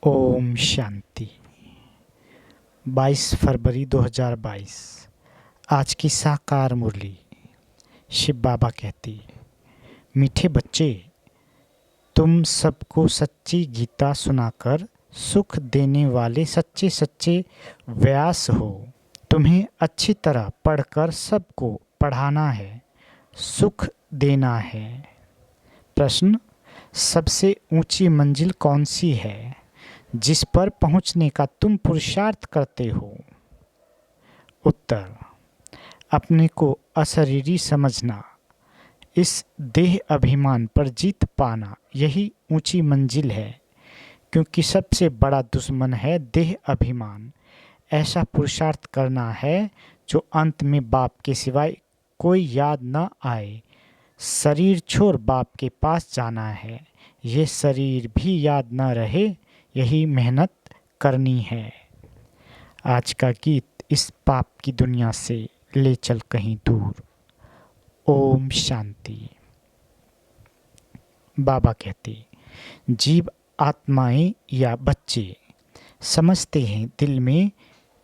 ओम शांति। 22 फरवरी 2022। आज की साकार मुरली। शिव बाबा कहती, मीठे बच्चे, तुम सबको सच्ची गीता सुनाकर सुख देने वाले सच्चे सच्चे व्यास हो। तुम्हें अच्छी तरह पढ़कर सबको पढ़ाना है, सुख देना है। प्रश्न, सबसे ऊंची मंजिल कौन सी है जिस पर पहुंचने का तुम पुरुषार्थ करते हो? उत्तर, अपने को अशरीरी समझना, इस देह अभिमान पर जीत पाना, यही ऊंची मंजिल है। क्योंकि सबसे बड़ा दुश्मन है देह अभिमान। ऐसा पुरुषार्थ करना है जो अंत में बाप के सिवाय कोई याद न आए। शरीर छोड़ बाप के पास जाना है, ये शरीर भी याद न रहे, यही मेहनत करनी है। आज का गीत इस पाप की दुनिया से ले चल कहीं दूर। ओम शांति। बाबा कहते, जीव आत्माएं या बच्चे समझते हैं दिल में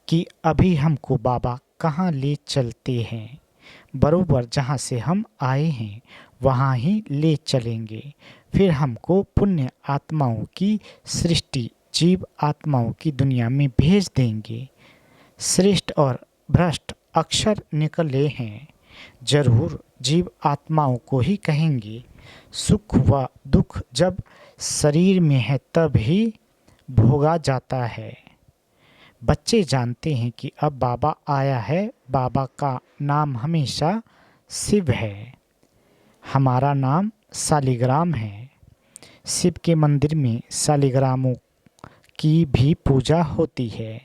कि अभी हमको बाबा कहाँ ले चलते हैं। बरोबर जहाँ से हम आए हैं वहाँ ही ले चलेंगे। फिर हमको पुण्य आत्माओं की सृष्टि जीव आत्माओं की दुनिया में भेज देंगे। श्रेष्ठ और भ्रष्ट अक्षर निकले हैं, जरूर जीव आत्माओं को ही कहेंगे। सुख व दुख जब शरीर में है तब ही भोगा जाता है। बच्चे जानते हैं कि अब बाबा आया है। बाबा का नाम हमेशा शिव है। हमारा नाम शालिग्राम है। शिव के मंदिर में शालिग्रामों की भी पूजा होती है।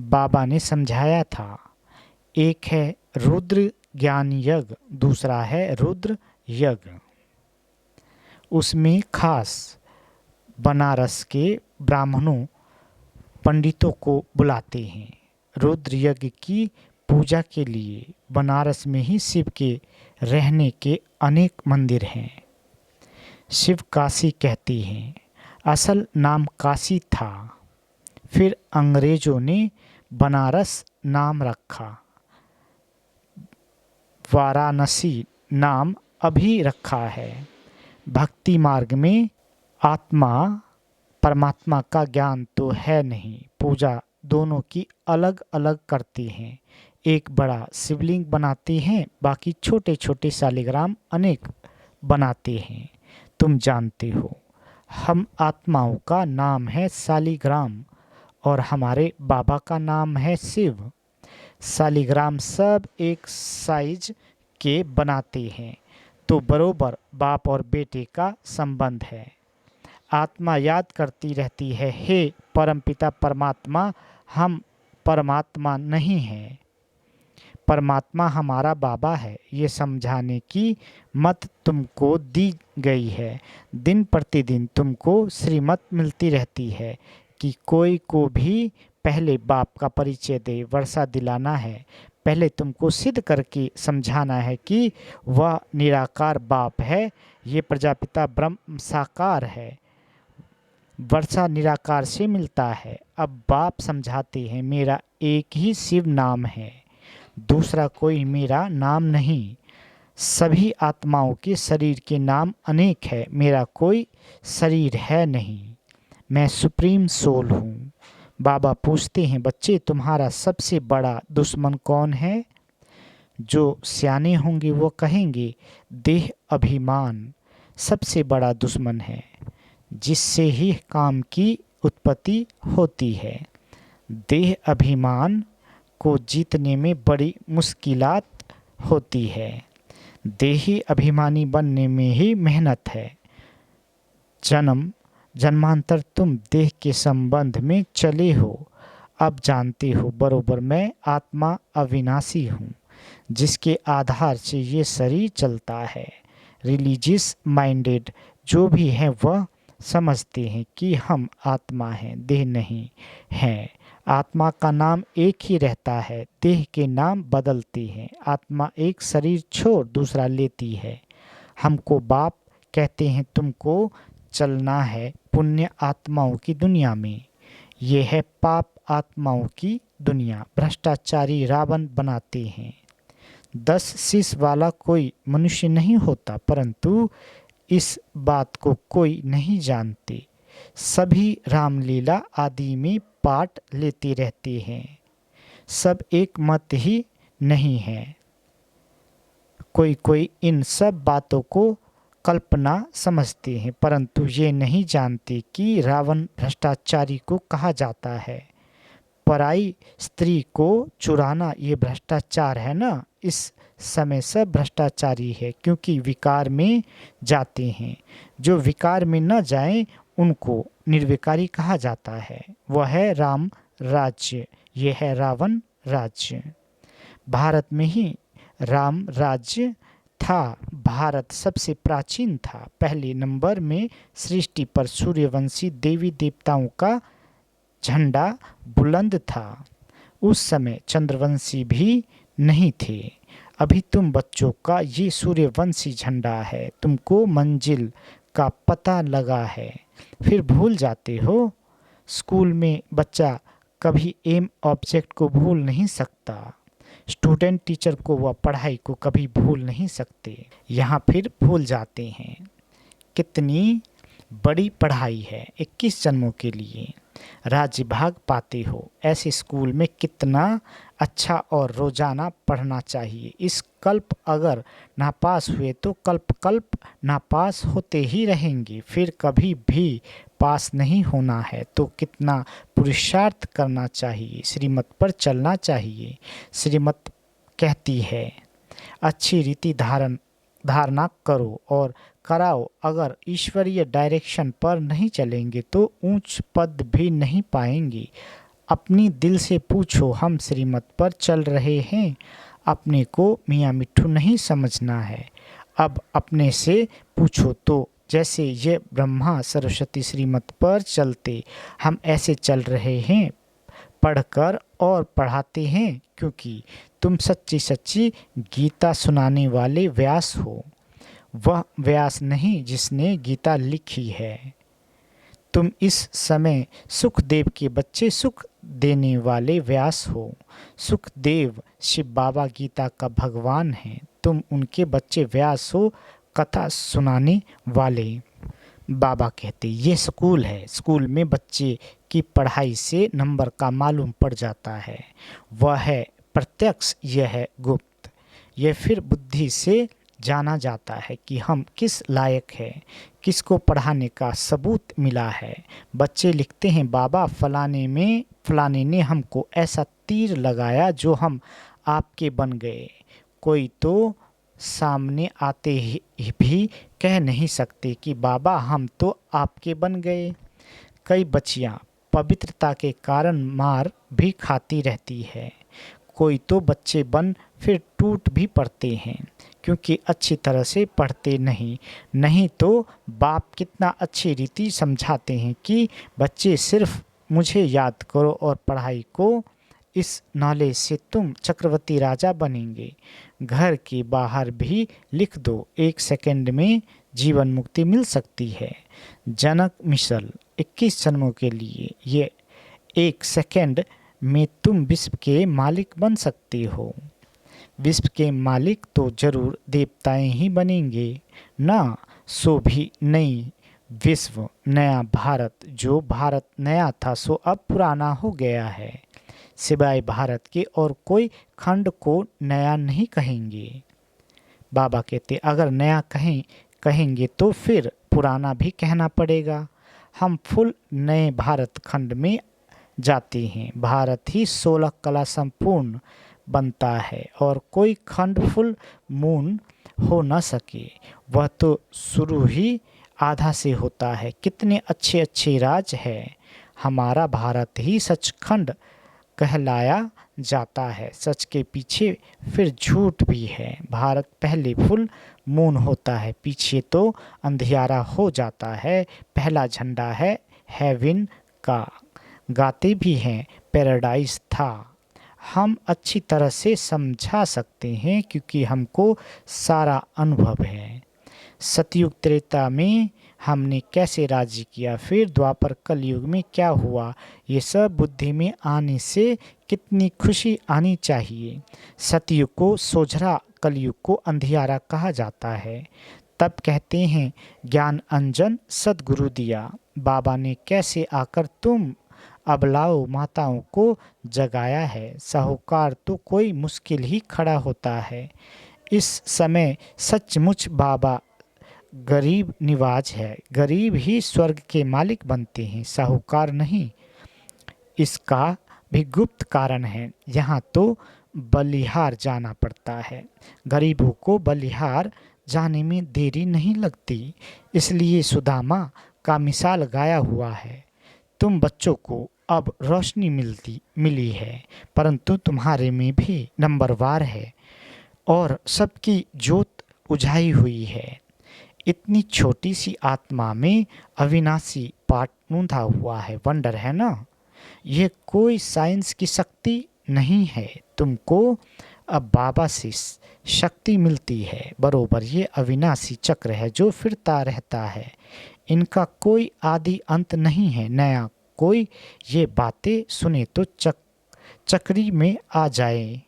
बाबा ने समझाया था, एक है रुद्र ज्ञान यज्ञ, दूसरा है रुद्र यज्ञ। उसमें खास बनारस के ब्राह्मणों पंडितों को बुलाते हैं। रुद्र यज्ञ की पूजा के लिए बनारस में ही शिव के रहने के अनेक मंदिर हैं। शिव काशी कहते हैं। असल नाम काशी था, फिर अंग्रेजों ने बनारस नाम रखा। वाराणसी नाम अभी रखा है। भक्ति मार्ग में आत्मा परमात्मा का ज्ञान तो है नहीं। पूजा दोनों की अलग अलग करते हैं। एक बड़ा शिवलिंग बनाते हैं, बाकी छोटे छोटे शालिग्राम अनेक बनाते हैं। तुम जानते हो, हम आत्माओं का नाम है शालिग्राम और हमारे बाबा का नाम है शिव। शालिग्राम सब एक साइज के बनाते हैं, तो बरोबर बाप और बेटे का संबंध है। आत्मा याद करती रहती है, हे परमपिता परमात्मा, हम परमात्मा नहीं हैं। परमात्मा हमारा बाबा है। ये समझाने की मत तुमको दी गई है। दिन प्रतिदिन तुमको श्रीमत मिलती रहती है कि कोई को भी पहले बाप का परिचय दे, वर्षा दिलाना है। पहले तुमको सिद्ध करके समझाना है कि वह निराकार बाप है, ये प्रजापिता ब्रह्म साकार है। वर्षा निराकार से मिलता है। अब बाप समझाते हैं, मेरा एक ही शिव नाम है, दूसरा कोई मेरा नाम नहीं। सभी आत्माओं के शरीर के नाम अनेक है, मेरा कोई शरीर है नहीं। मैं सुप्रीम सोल हूँ। बाबा पूछते हैं, बच्चे तुम्हारा सबसे बड़ा दुश्मन कौन है? जो सियाने होंगे वो कहेंगे, देह अभिमान सबसे बड़ा दुश्मन है, जिससे ही काम की उत्पत्ति होती है। देह अभिमान को जीतने में बड़ी मुश्किलात होती है। देही अभिमानी बनने में ही मेहनत है। जन्म जन्मांतर तुम देह के संबंध में चले हो। अब जानते हो बरोबर मैं आत्मा अविनाशी हूँ, जिसके आधार से ये शरीर चलता है। रिलीजियस माइंडेड जो भी हैं वह समझते हैं कि हम आत्मा हैं, देह नहीं हैं। आत्मा का नाम एक ही रहता है, देह के नाम बदलते हैं। आत्मा एक शरीर छोड़ दूसरा लेती है। हमको बाप कहते हैं तुमको चलना है पुण्य आत्माओं की दुनिया में। ये है पाप आत्माओं की दुनिया। भ्रष्टाचारी रावण बनाते हैं। 10 शीश वाला कोई मनुष्य नहीं होता, परंतु इस बात को कोई नहीं जानते। सभी रामलीला आदि में पाठ लेते रहते हैं। सब एक मत ही नहीं है। कोई कोई इन सब बातों को कल्पना समझते हैं, परंतु ये नहीं जानते कि रावण भ्रष्टाचारी को कहा जाता है। पराई स्त्री को चुराना ये भ्रष्टाचार है ना। इस समय सब भ्रष्टाचारी है, क्योंकि विकार में जाते हैं। जो विकार में न जाएं उनको निर्विकारी कहा जाता है। वह है राम राज्य, यह है रावण राज्य। भारत में ही राम राज्य था। भारत सबसे प्राचीन था। पहले नंबर में सृष्टि पर सूर्यवंशी देवी देवताओं का झंडा बुलंद था। उस समय चंद्रवंशी भी नहीं थे। अभी तुम बच्चों का ये सूर्यवंशी झंडा है। तुमको मंजिल का पता लगा है, फिर भूल जाते हो। स्कूल में बच्चा कभी एम ऑब्जेक्ट को भूल नहीं सकता। स्टूडेंट टीचर को व पढ़ाई को कभी भूल नहीं सकते। यहाँ फिर भूल जाते हैं। कितनी बड़ी पढ़ाई है 21 जन्मों के लिए। राज्य भाग पाते हो। ऐसे स्कूल में कितना अच्छा और रोजाना पढ़ना चाहिए। इस कल्प अगर नापास हुए तो कल्प नापास होते ही रहेंगे। फिर कभी भी पास नहीं होना है तो कितना पुरुषार्थ करना चाहिए। श्रीमत पर चलना चाहिए। श्रीमत कहती है अच्छी रीति धारणा करो और कराओ। अगर ईश्वरीय डायरेक्शन पर नहीं चलेंगे तो ऊंच पद भी नहीं पाएंगे। अपनी दिल से पूछो, हम श्रीमत पर चल रहे हैं। अपने को मियाँ मिट्ठू नहीं समझना है। अब अपने से पूछो तो जैसे ये ब्रह्मा सरस्वती श्रीमत पर चलते, हम ऐसे चल रहे हैं पढ़कर और पढ़ाते हैं, क्योंकि तुम सच्ची सच्ची गीता सुनाने वाले व्यास हो। वह व्यास नहीं जिसने गीता लिखी है। तुम इस समय सुखदेव के बच्चे, सुख देने वाले व्यास हो। सुखदेव शिव बाबा गीता का भगवान है। तुम उनके बच्चे व्यास हो, कथा सुनाने वाले। बाबा कहते ये स्कूल है। स्कूल में बच्चे की पढ़ाई से नंबर का मालूम पड़ जाता है। वह है प्रत्यक्ष, यह है गुप्त। यह फिर बुद्धि से जाना जाता है कि हम किस लायक हैं, किसको पढ़ाने का सबूत मिला है। बच्चे लिखते हैं बाबा फलाने ने हमको ऐसा तीर लगाया जो हम आपके बन गए। कोई तो सामने आते ही भी कह नहीं सकते कि बाबा हम तो आपके बन गए। कई बच्चियां पवित्रता के कारण मार भी खाती रहती है। कोई तो बच्चे बन फिर टूट भी पड़ते हैं, क्योंकि अच्छी तरह से पढ़ते नहीं तो बाप कितना अच्छी रीति समझाते हैं कि बच्चे सिर्फ मुझे याद करो और पढ़ाई को, इस नॉलेज से तुम चक्रवर्ती राजा बनेंगे। घर के बाहर भी लिख दो, 1 सेकंड में जीवन मुक्ति मिल सकती है। जनक मिशल 21 जन्मों के लिए, ये 1 सेकंड में तुम विश्व के मालिक बन सकते हो। विश्व के मालिक तो जरूर देवताएं ही बनेंगे ना। सो भी नई विश्व, नया भारत। जो भारत नया था सो अब पुराना हो गया है। सिवाय भारत के और कोई खंड को नया नहीं कहेंगे। बाबा कहते अगर नया कहेंगे तो फिर पुराना भी कहना पड़ेगा। हम फुल नए भारत खंड में जाते हैं। भारत ही 16 कला संपूर्ण बनता है और कोई खंड फुल मून हो न सके। वह तो शुरू ही आधा से होता है। कितने अच्छे अच्छे राज है। हमारा भारत ही सचखंड कहलाया जाता है। सच के पीछे फिर झूठ भी है। भारत पहले फुल मून होता है, पीछे तो अंधियारा हो जाता है। पहला झंडा है हेवन का। गाते भी हैं पैराडाइज था। हम अच्छी तरह से समझा सकते हैं क्योंकि हमको सारा अनुभव है। सतयुग त्रेता में हमने कैसे राजी किया, फिर द्वापर कलयुग में क्या हुआ, ये सब बुद्धि में आने से कितनी खुशी आनी चाहिए। सतयुग को सोझरा, कलयुग को अंधियारा कहा जाता है। तब कहते हैं ज्ञान अंजन सद्गुरु दिया। बाबा ने कैसे आकर तुम अबलाओ माताओं को जगाया है। साहूकार तो कोई मुश्किल ही खड़ा होता है। इस समय सचमुच बाबा गरीब निवाज है। गरीब ही स्वर्ग के मालिक बनते हैं, साहूकार नहीं। इसका भी गुप्त कारण है। यहाँ तो बलिहार जाना पड़ता है। गरीबों को बलिहार जाने में देरी नहीं लगती, इसलिए सुदामा का मिसाल गाया हुआ है। तुम बच्चों को अब रोशनी मिली है, परंतु तुम्हारे में भी नंबरवार है और सबकी ज्योत उझाई हुई है। इतनी छोटी सी आत्मा में अविनाशी पाठ गूंथा हुआ है। वंडर है ना। यह कोई साइंस की शक्ति नहीं है। तुमको अब बाबा से शक्ति मिलती है बरोबर। ये अविनाशी चक्र है जो फिरता रहता है। इनका कोई आदि अंत नहीं है। नया कोई ये बातें सुने तो चक्री में आ जाए।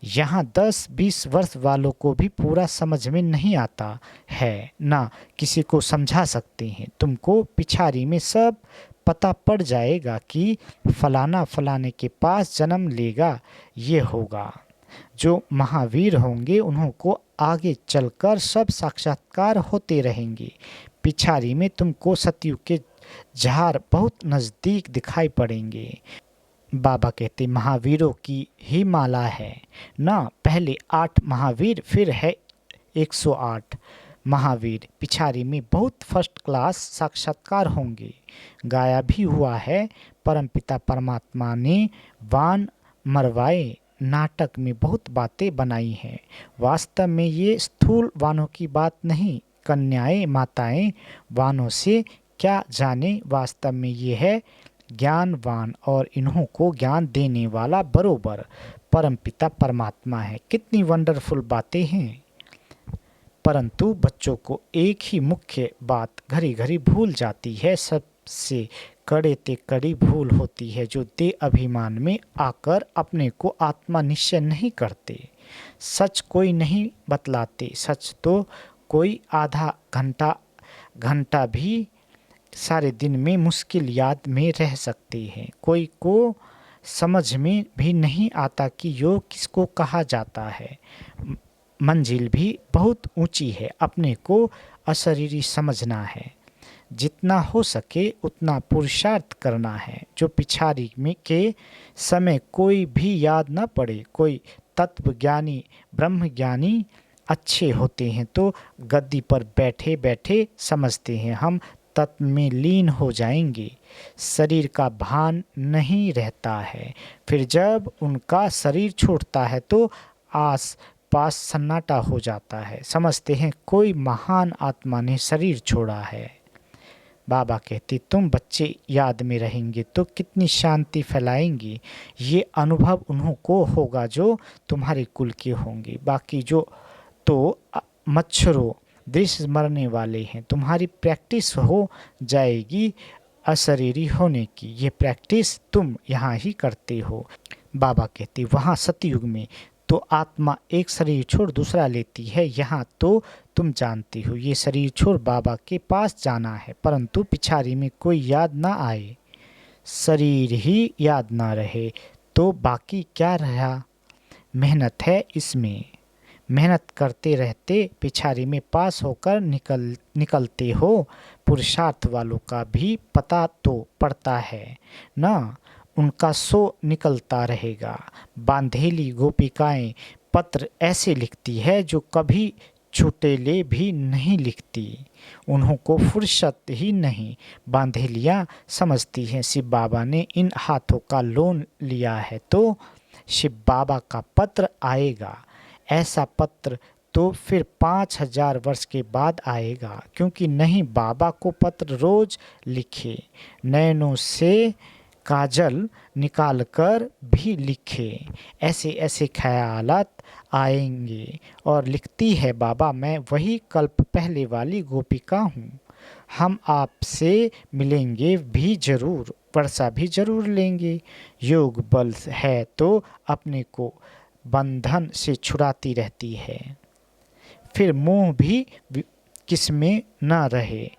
यहाँ 10-20 वर्ष वालों को भी पूरा समझ में नहीं आता है, ना किसी को समझा सकते हैं। तुमको पिछाड़ी में सब पता पड़ जाएगा कि फलाना फलाने के पास जन्म लेगा, ये होगा। जो महावीर होंगे उन्हों को आगे चलकर सब साक्षात्कार होते रहेंगे। पिछाड़ी में तुमको सतयुग के झार बहुत नज़दीक दिखाई पड़ेंगे। बाबा कहते महावीरों की ही माला है ना। पहले 8 महावीर, फिर है 108 महावीर। पिछाड़ी में बहुत फर्स्ट क्लास साक्षात्कार होंगे। गाया भी हुआ है, परमपिता परमात्मा ने वान मरवाए नाटक में बहुत बातें बनाई हैं। वास्तव में ये स्थूल वानों की बात नहीं। कन्याएं माताएं वानों से क्या जाने। वास्तव में ये है ज्ञानवान और इन्हों को ज्ञान देने वाला बरोबर परमपिता परमात्मा है। कितनी वंडरफुल बातें हैं। परंतु बच्चों को एक ही मुख्य बात घड़ी घड़ी भूल जाती है। सबसे कड़े ते कड़ी भूल होती है जो दे अभिमान में आकर अपने को आत्मा निश्चय नहीं करते। सच कोई नहीं बतलाते। सच तो कोई आधा घंटा भी सारे दिन में मुश्किल याद में रह सकते हैं। कोई को समझ में भी नहीं आता कि योग किसको कहा जाता है। मंजिल भी बहुत ऊंची है। अपने को अशरीरी समझना है। जितना हो सके उतना पुरुषार्थ करना है। जो पिछाड़ी में के समय कोई भी याद न पड़े। कोई तत्वज्ञानी ब्रह्मज्ञानी अच्छे होते हैं तो गद्दी पर बैठे बैठे समझते हैं हम तत्व में लीन हो जाएंगे। शरीर का भान नहीं रहता है। फिर जब उनका शरीर छूटता है तो आस पास सन्नाटा हो जाता है। समझते हैं कोई महान आत्मा ने शरीर छोड़ा है। बाबा कहते तुम बच्चे याद में रहेंगे तो कितनी शांति फैलाएंगे। ये अनुभव उन्हों को होगा जो तुम्हारे कुल के होंगे। बाकी जो तो मच्छरों दृश्य मरने वाले हैं। तुम्हारी प्रैक्टिस हो जाएगी अशरीरी होने की। ये प्रैक्टिस तुम यहाँ ही करते हो। बाबा कहते वहाँ सतयुग में तो आत्मा एक शरीर छोड़ दूसरा लेती है। यहाँ तो तुम जानते हो ये शरीर छोड़ बाबा के पास जाना है। परंतु पिछाड़ी में कोई याद ना आए, शरीर ही याद ना रहे तो बाकी क्या रहा। मेहनत है इसमें। मेहनत करते रहते पिछाड़ी में पास होकर निकलते हो। पुरुषार्थ वालों का भी पता तो पड़ता है ना। उनका सो निकलता रहेगा। बांधेली गोपिकाएं पत्र ऐसे लिखती है जो कभी छुटेले भी नहीं लिखती। उन्हों को फुर्सत ही नहीं। बांधेलियाँ समझती हैं शिव बाबा ने इन हाथों का लोन लिया है तो शिव बाबा का पत्र आएगा। ऐसा पत्र तो फिर 5000 वर्ष के बाद आएगा। क्योंकि नहीं बाबा को पत्र रोज लिखे, नैनों से काजल निकालकर भी लिखे। ऐसे ऐसे ख्यालात आएंगे। और लिखती है बाबा मैं वही कल्प पहले वाली गोपिका हूँ। हम आपसे मिलेंगे भी जरूर, वर्षा भी जरूर लेंगे। योग बल है तो अपने को बंधन से छुड़ाती रहती है, फिर मोह भी किसमें न रहे।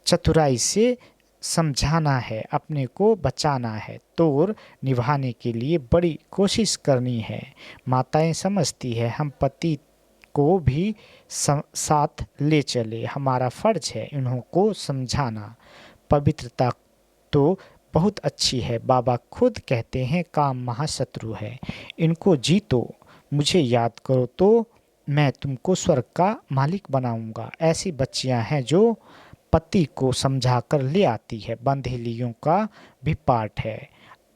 चतुराई से समझाना है, अपने को बचाना है, तोड़ निभाने के लिए बड़ी कोशिश करनी है। माताएं समझती है हम पति को भी साथ ले चले, हमारा फर्ज है इन्हों को समझाना। पवित्रता तो बहुत अच्छी है, बाबा खुद कहते हैं काम महाशत्रु है, इनको जीतो, मुझे याद करो तो मैं तुमको स्वर्ग का मालिक बनाऊंगा। ऐसी बच्चियां हैं जो पति को समझाकर ले आती है। बंधेलियों का भी पाठ है।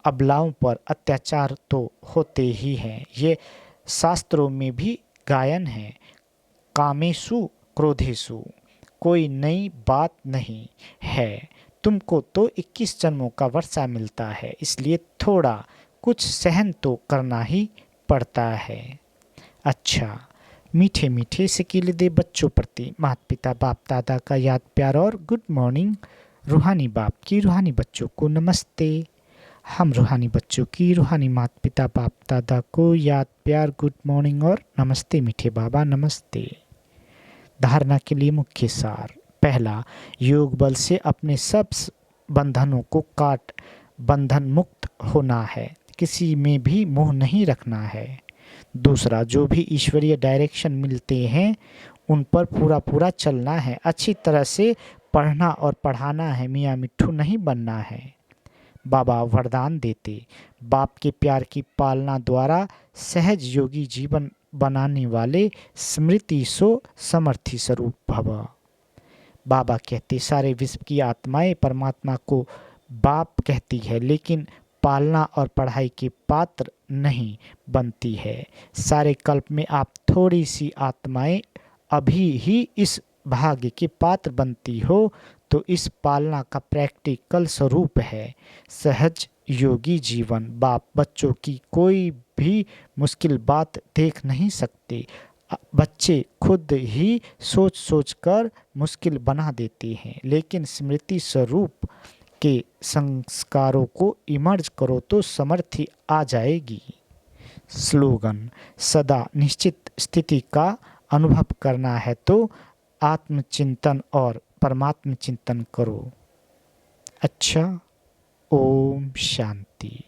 अबलाओं पर अत्याचार तो होते ही हैं, ये शास्त्रों में भी गायन है। कामेषु क्रोधेषु कोई नई बात नहीं है, तुमको तो 21 जन्मों का वर्षा मिलता है, इसलिए थोड़ा कुछ सहन तो करना ही पड़ता है। अच्छा, मीठे मीठे सिकीले दे बच्चों प्रति माता पिता बाप दादा का याद प्यार और गुड मॉर्निंग। रूहानी बाप की रूहानी बच्चों को नमस्ते। हम रूहानी बच्चों की रूहानी माता पिता बाप दादा को याद प्यार गुड मॉर्निंग और नमस्ते मीठे बाबा नमस्ते। धारणा के लिए मुख्य सार। पहला, योग बल से अपने सब बंधनों को काट बंधन मुक्त होना है, किसी में भी मोह नहीं रखना है। दूसरा, जो भी ईश्वरीय डायरेक्शन मिलते हैं उन पर पूरा पूरा चलना है, अच्छी तरह से पढ़ना और पढ़ाना है, मियाँ मिट्ठू नहीं बनना है। बाबा वरदान देते, बाप के प्यार की पालना द्वारा सहज योगी जीवन बनाने वाले स्मृति सो समर्थी स्वरूप भव। बाबा कहते, सारे विश्व की आत्माएं परमात्मा को बाप कहती है, लेकिन पालना और पढ़ाई के पात्र नहीं बनती है। सारे कल्प में आप थोड़ी सी आत्माएं अभी ही इस भाग्य के पात्र बनती हो, तो इस पालना का प्रैक्टिकल स्वरूप है सहज योगी जीवन। बाप बच्चों की कोई भी मुश्किल बात देख नहीं सकते, बच्चे खुद ही सोच सोच कर मुश्किल बना देते हैं, लेकिन स्मृति स्वरूप के संस्कारों को इमर्ज करो तो समर्थी आ जाएगी। स्लोगन, सदा निश्चित स्थिति का अनुभव करना है तो आत्मचिंतन और परमात्म चिंतन करो। अच्छा, ओम शांति।